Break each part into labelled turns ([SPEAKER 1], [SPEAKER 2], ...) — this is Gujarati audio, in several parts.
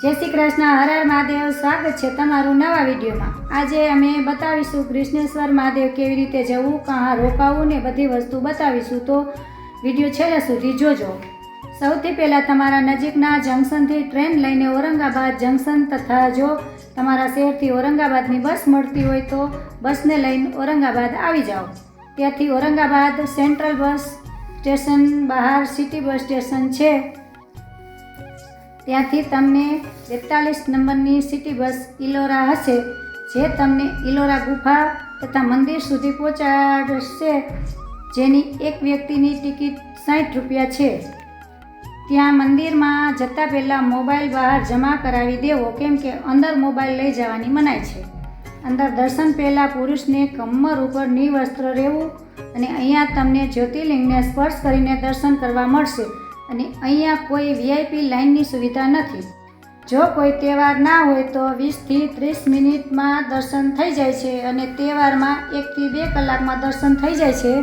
[SPEAKER 1] जय श्री कृष्ण। हर हर महादेव। स्वागत है तमारू नवा विडियो में। आज अमे बतावीशुं कृष्णेश्वर महादेव केवी रीते जवुं, कहाँ रोकावुं ने बधी वस्तु बतावीशुं, तो विडियो छेल्ले सुधी जोजो। सौथी पहला तमारा नजीकना जंक्शनथी ट्रेन लईने औरंगाबाद जंक्शन तथा जो तमारा शहेरथी औरंगाबादनी बस मळती होय तो बसने लईने औरंगाबाद आवी जाओ। त्याथी औरंगाबाद सेंट्रल बस स्टेशन बहार सिटी बस स्टेशन छे, ત્યાંથી તમને 42 નંબરની સિટી બસ ઇલોરા હશે, જે તમને ઇલોરા ગુફા તથા મંદિર સુધી પહોંચાડશે, જેની એક વ્યક્તિની ટિકિટ 60 રૂપિયા છે। ત્યાં મંદિરમાં જતા પહેલાં મોબાઈલ બહાર જમા કરાવી દેવો, કેમ કે અંદર મોબાઈલ લઈ જવાની મનાઈ છે। અંદર દર્શન પહેલાં પુરુષને કમર ઉપર નિવસ્ત્ર રહેવું અને અહીંયા તમને જ્યોતિર્લિંગને સ્પર્શ કરીને દર્શન કરવા મળશે અને અહીંયા કોઈ વીઆઈપી લાઇનની સુવિધા નથી। જો કોઈ તહેવાર ના હોય તો 20 થી 30 મિનિટમાં દર્શન થઈ જાય છે અને તહેવારમાં 1 થી 2 કલાકમાં દર્શન થઈ જાય છે।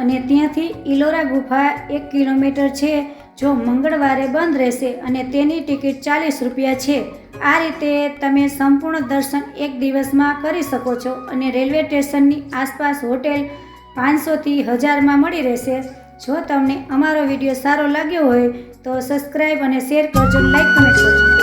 [SPEAKER 1] અને ત્યાંથી ઇલોરા ગુફા 1 કિલોમીટર છે, जो मंगळवारे बंद रहेशे અને તેની ટિકિટ 40 રૂપિયા છે। આ રીતે તમે સંપૂર્ણ દર્શન એક દિવસમાં કરી શકો છો અને રેલવે સ્ટેશનની આસપાસ હોટેલ 500 થી 1000 માં મળી રહેશે। જો તમને અમારો વિડીયો સારો લાગ્યો હોય તો સબસ્ક્રાઇબ અને શેર કરજો, લાઈક કમેન્ટ કરજો।